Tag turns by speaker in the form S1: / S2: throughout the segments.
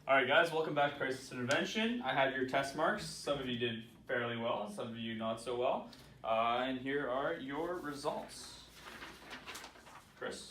S1: Alright guys, welcome back to Crisis Intervention. I had your test marks. Some of you did fairly well, some of you not so well. And here are your results. Chris.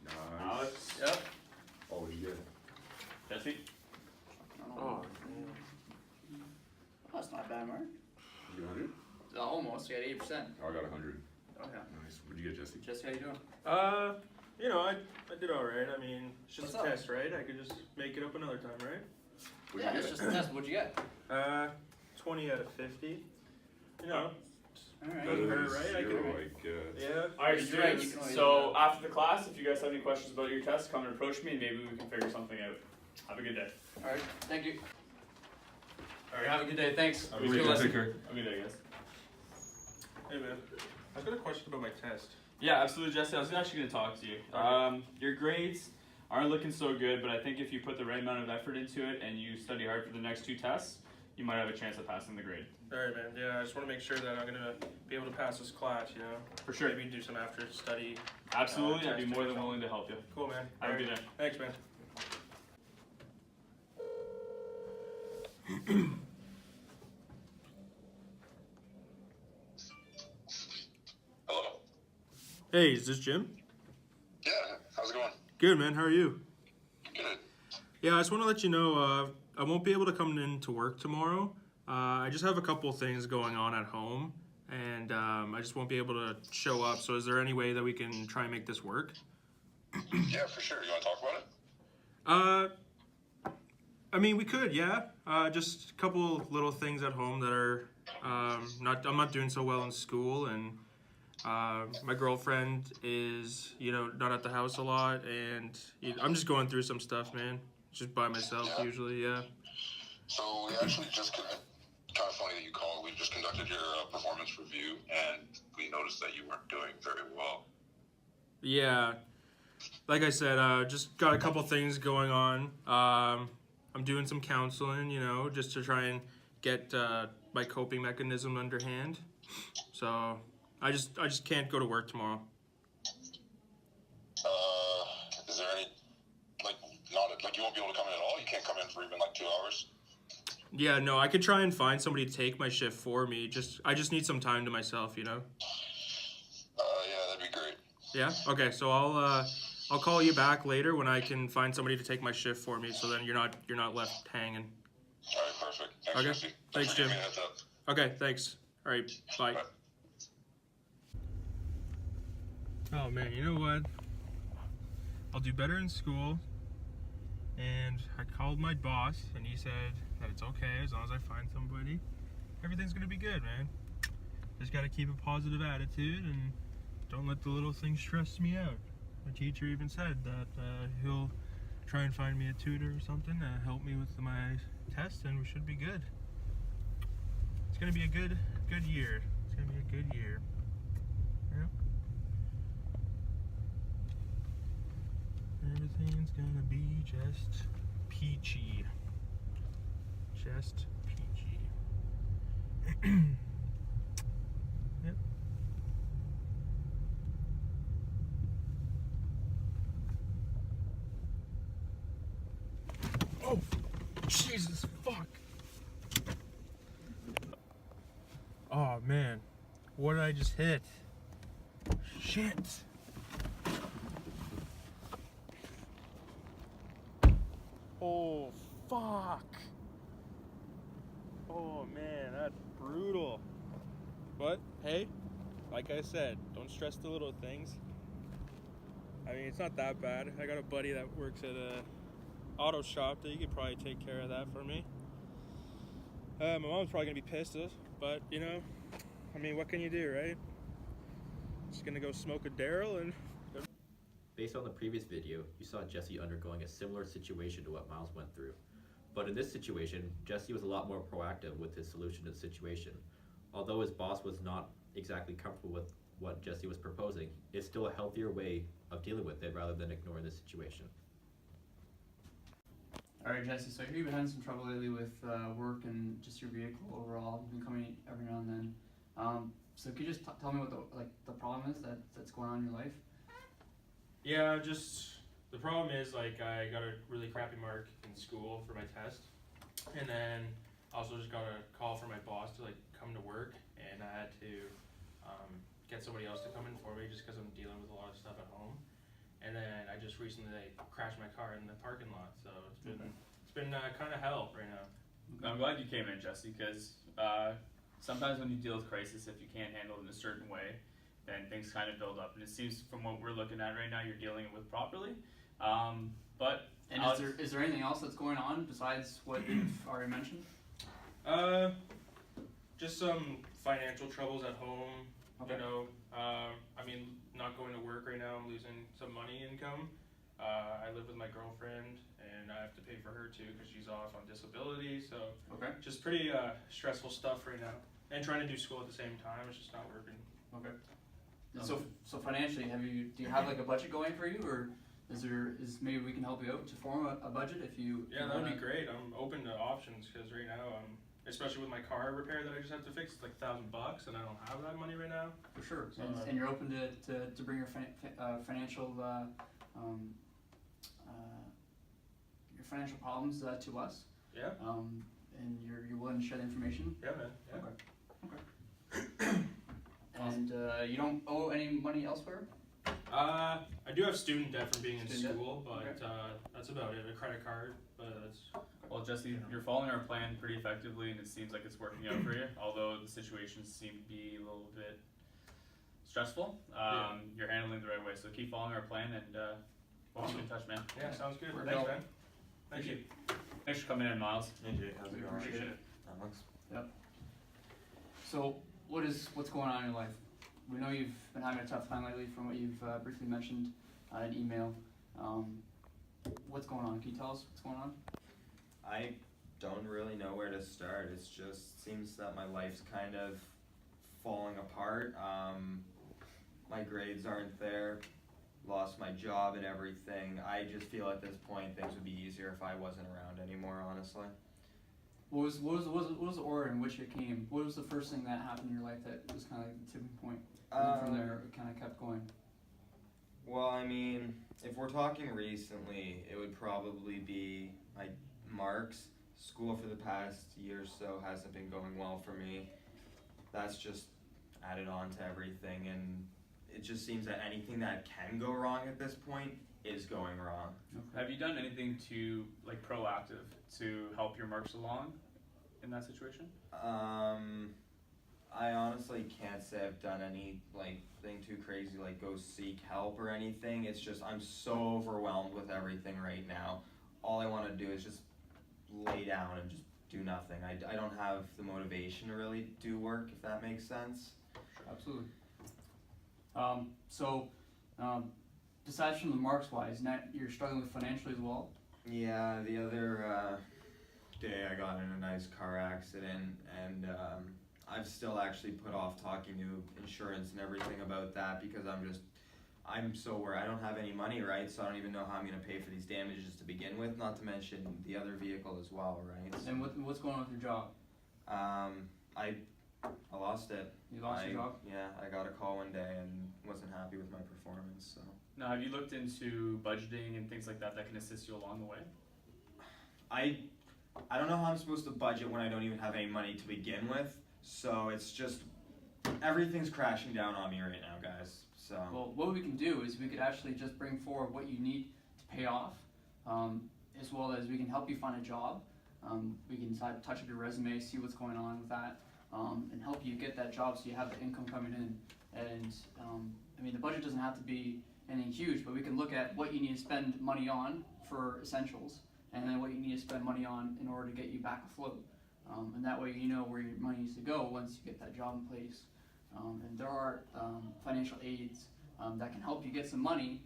S2: Nice.
S1: Alex. Yep.
S2: Oh, what did you get?
S1: Jesse.
S3: Oh, that's not a bad mark.
S2: You get 100?
S3: Almost, you got 80%.
S2: Oh, I got 100.
S3: Okay.
S2: Nice. What did you get, Jesse?
S3: Jesse, how you doing?
S4: I did alright. I mean, it's just
S3: What's
S4: a
S3: up?
S4: test, right? I could just make it up another time, right?
S2: What'd
S3: Yeah,
S2: you
S3: it's
S2: get?
S3: just a test. What'd you get?
S4: 20 out of 50. You know,
S3: Alright.
S2: That
S4: You heard
S2: is
S4: it right, I
S2: zero,
S4: can-
S2: I guess.
S4: yeah.
S1: Alright
S3: You're right,
S1: students,
S3: you can always
S1: so after the class, if you guys have any questions about your test, come and approach me and maybe we can figure something out. Have a good day.
S3: Alright, thank you. Alright, have a good day. Thanks.
S1: Have a
S2: Have a
S1: good
S2: good
S1: day.
S2: day. Take care.
S1: Have a good day, guys.
S4: Hey man, I've got a question about my test.
S1: Yeah, absolutely, Jesse. I was actually going to talk to you. Your grades aren't looking so good, but I think if you put the right amount of effort into it and you study hard for the next two tests, you might have a chance of passing the grade.
S4: Alright man, yeah, I just want to make sure that I'm gonna be able to pass this class, you know?
S1: For sure.
S4: Maybe do some after study.
S1: Absolutely, I'd be
S4: testing
S1: more
S4: or
S1: than
S4: something.
S1: willing to help you.
S4: Cool man.
S1: Have a
S4: Alright.
S1: good day.
S4: Thanks man.
S5: Hello.
S4: Hey, is this Jim?
S5: Yeah, how's it going?
S4: Good man, how are you?
S5: Good.
S4: Yeah, I just want to let you know, I won't be able to come in to work tomorrow. I just have a couple things going on at home, and I just won't be able to show up. So is there any way that we can try and make this work?
S5: Yeah, for sure. You want to talk about it?
S4: I mean, we could, yeah. Just a couple little things at home that are I'm not doing so well in school, and my girlfriend is, not at the house a lot, and I'm just going through some stuff, man. Just by myself
S5: Yeah.
S4: usually, yeah.
S5: So we actually just kind of funny that you called. We just conducted your performance review, and we noticed that you weren't doing very well.
S4: Yeah, like I said, just got a couple things going on. I'm doing some counseling, just to try and get my coping mechanism underhand. So I just can't go to work tomorrow.
S5: Is there any you won't be able to come in at all? You can't come in for even 2 hours?
S4: Yeah, no, I could try and find somebody to take my shift for me. I just need some time to myself,
S5: Yeah, that'd be great.
S4: Yeah. Okay. So I'll call you back later when I can find somebody to take my shift for me. So then you're not left hanging.
S5: All right, perfect. Thanks,
S4: Okay.
S5: Jesse.
S4: Thanks,
S5: for giving
S4: Jim.
S5: me a heads up.
S4: Okay. Thanks. All right. Bye.
S5: Bye.
S4: Oh man, you know what? I'll do better in school. And I called my boss, and he said that it's okay as long as I find somebody. Everything's gonna be good, man. Just gotta keep a positive attitude and don't let the little things stress me out. My teacher even said that he'll try and find me a tutor or something to help me with my test, and we should be good. It's gonna be a good year. It's gonna be a good year. Yeah. Everything's gonna be just peachy. Just peachy. Yep. Oh, Jesus, fuck. Oh, man. What did I just hit? Shit. Oh, fuck. Oh, man, that's brutal. But, hey, like I said, don't stress the little things. I mean, it's not that bad. I got a buddy that works at a auto shop that you could probably take care of that for me. My mom's probably gonna be pissed, but, I mean, what can you do, right? Just gonna go smoke a Daryl and...
S6: Based on the previous video, you saw Jesse undergoing a similar situation to what Miles went through. But in this situation, Jesse was a lot more proactive with his solution to the situation. Although his boss was not exactly comfortable with what Jesse was proposing, it's still a healthier way of dealing with it rather than ignoring the situation.
S3: Alright, Jesse, so I hear you've been having some trouble lately with work and just your vehicle overall. You've been coming every now and then. So could you just tell me what the problem is that's going on in your life?
S4: Yeah, just the problem is, like, I got a really crappy mark in school for my test, and then I also just got a call from my boss to, like, come to work, and I had to get somebody else to come in for me just because I'm dealing with a lot of stuff at home. And then I just recently, like, crashed my car in the parking lot, so it's been kind of hell right now.
S1: I'm glad you came in, Jesse, because sometimes when you deal with crisis, if you can't handle it in a certain way, then things kind of build up. And it seems from what we're looking at right now, you're dealing it with properly. But
S3: And is there anything else that's going on besides what you've already mentioned?
S4: Just some financial troubles at home.
S3: Okay.
S4: You know, I mean, not going to work right now, I'm losing some money income. I live with my girlfriend, and I have to pay for her too because she's off on disability. So
S3: Okay.
S4: just pretty stressful stuff right now. And trying to do school at the same time, it's just not working.
S3: Okay. So financially, do you have like a budget going for you, or is maybe we can help you out to form a budget if you?
S4: Yeah, that would be great. I'm open to options because right now, especially with my car repair that I just have to fix, it's like $1,000, and I don't have that money right now.
S3: For sure.
S4: So,
S3: And you're open to bring your financial financial problems to us.
S4: Yeah.
S3: And you're willing to share the information.
S4: Yeah, man. Yeah.
S3: Okay. And you don't owe any money elsewhere?
S4: I do have student debt from being in
S3: Student debt?
S4: school, but
S3: Okay.
S4: that's about it. A credit card, but that's.
S1: well, Jesse, you're following our plan pretty effectively, and it seems like it's working out for you. Although the situations seem to be a little bit stressful, you're handling it the right way. So keep following our plan, and we'll keep in touch, man.
S4: Yeah, sounds good.
S3: Work
S4: Thanks,
S3: out.
S4: man. Thank you.
S1: Thanks for coming in, Miles.
S2: Hey Jay, how's
S3: We
S2: it going?
S3: appreciate it.
S2: Alex?
S3: So what's going on in your life? We know you've been having a tough time lately from what you've briefly mentioned in email. What's going on? Can you tell us what's going on?
S7: I don't really know where to start. It just seems that my life's kind of falling apart. My grades aren't there. Lost my job and everything. I just feel at this point things would be easier if I wasn't around anymore, honestly.
S3: What was the order in which it came? What was the first thing that happened in your life that was kind of like the tipping point? And then from there, it kind of kept going.
S7: Well, I mean, if we're talking recently, it would probably be my marks. School for the past year or so hasn't been going well for me. That's just added on to everything, and it just seems that anything that can go wrong at this point is going wrong.
S3: Okay.
S1: Have you done anything to like proactive to help your marks along in that situation?
S7: I honestly can't say I've done any thing too crazy like go seek help or anything. It's just I'm so overwhelmed with everything right now. All I want to do is just lay down and just do nothing. I don't have the motivation to really do work, if that makes sense.
S3: Absolutely. Besides from the marks wise, now you're struggling with financially as well.
S7: Yeah, the other day I got in a nice car accident, and I've still actually put off talking to insurance and everything about that because I'm so worried. I don't have any money, right? So I don't even know how I'm gonna pay for these damages to begin with. Not to mention the other vehicle as well, right?
S3: And what's going on with your job?
S7: I lost it.
S3: You lost your job?
S7: Yeah, I got a call one day and wasn't happy with my performance. So
S1: Now, have you looked into budgeting and things like that that can assist you along the way?
S7: I don't know how I'm supposed to budget when I don't even have any money to begin with. So it's just everything's crashing down on me right now, guys. So
S3: Well, what we can do is we could actually just bring forward what you need to pay off, as well as we can help you find a job. We can touch up your resume, see what's going on with that, and help you get that job so you have the income coming in. And I mean, the budget doesn't have to be anything huge, but we can look at what you need to spend money on for essentials, and then what you need to spend money on in order to get you back afloat. And that way you know where your money needs to go once you get that job in place. And there are financial aids that can help you get some money,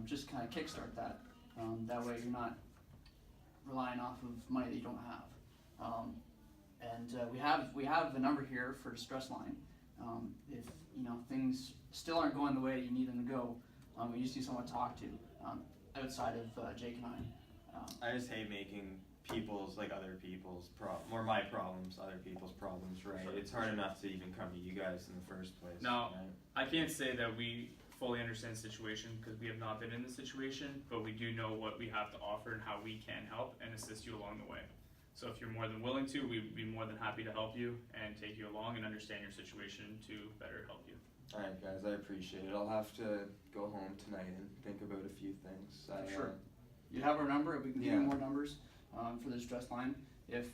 S3: just kind of kickstart that. That way you're not relying off of money that you don't have. We have the number here for Distress Line. If things still aren't going the way you need them to go, we just need someone to talk to outside of Jake and I.
S7: I just hate making other people's or my problems, other people's problems, right?
S1: Sure.
S7: It's hard enough to even come to you guys in the first place.
S1: Now,
S7: right?
S1: I can't say that we fully understand the situation because we have not been in the situation, but we do know what we have to offer and how we can help and assist you along the way. So if you're more than willing to, we'd be more than happy to help you and take you along and understand your situation to better help you.
S7: Alright guys, I appreciate it. I'll have to go home tonight and think about a few things.
S3: Sure. You have our number, we can give you
S7: Yeah.
S3: more numbers, for the distress line. If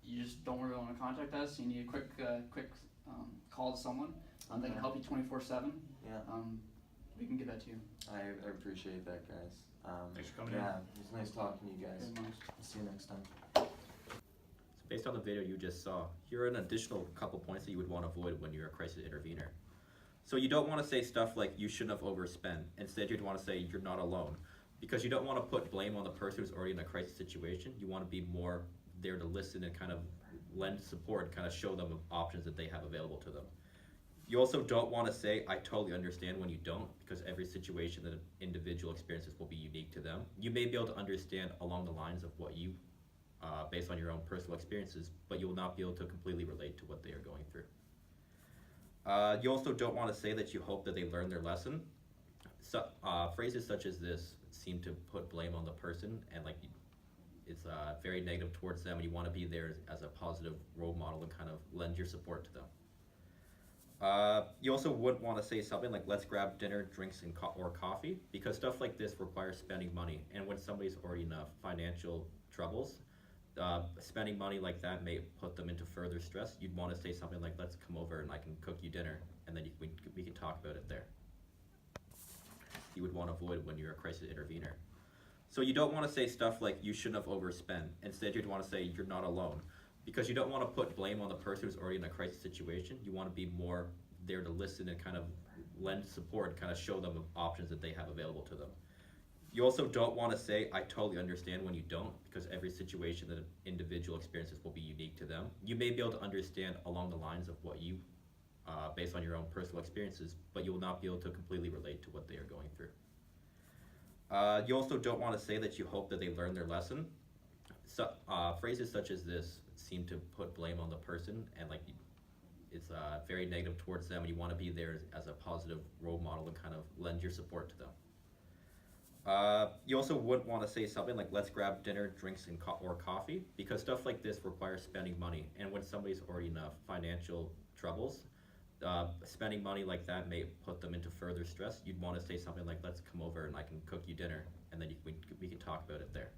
S3: you just don't really wanna contact us, you need a quick call to someone, they can help you 24/7,
S7: Yeah,
S3: we can give that to you.
S7: I appreciate that, guys.
S1: Thanks for coming
S7: yeah, it was nice talking to you guys.
S3: Very much.
S7: See you next time.
S6: So based on the video you just saw, here are an additional couple points that you would want to avoid when you're a crisis intervener. So you don't want to say stuff like you shouldn't have overspent. Instead, you'd want to say you're not alone, because you don't want to put blame on the person who's already in a crisis situation. You want to be more there to listen and kind of lend support, kind of show them options that they have available to them. You also don't want to say, I totally understand, when you don't, because every situation that an individual experiences will be unique to them. You may be able to understand along the lines of what you, based on your own personal experiences, but you will not be able to completely relate to what they are going through. You also don't want to say that you hope that they learn their lesson. So, phrases such as this seem to put blame on the person, and like it's very negative towards them, and you want to be there as a positive role model and kind of lend your support to them. You also wouldn't want to say something like, let's grab dinner, drinks, and or coffee, because stuff like this requires spending money, and when somebody's already in financial troubles, spending money like that may put them into further stress. You'd want to say something like, let's come over and I can cook you dinner, and then we can talk about it there. You would want to avoid when you're a crisis intervener. So you don't want to say stuff like, you shouldn't have overspent. Instead, you'd want to say, you're not alone, because you don't want to put blame on the person who's already in a crisis situation. You want to be more there to listen and kind of lend support, kind of show them options that they have available to them. You also don't want to say, I totally understand, when you don't, because every situation that an individual experiences will be unique to them. You may be able to understand along the lines of what you, based on your own personal experiences, but you will not be able to completely relate to what they are going through. You also don't want to say that you hope that they learn their lesson. So, phrases such as this seem to put blame on the person, and like it's very negative towards them, and you want to be there as a positive role model and kind of lend your support to them. You also wouldn't want to say something like, let's grab dinner, drinks, and or coffee, because stuff like this requires spending money, and when somebody's already in financial troubles, spending money like that may put them into further stress. You'd want to say something like, let's come over and I can cook you dinner, and then we can talk about it there.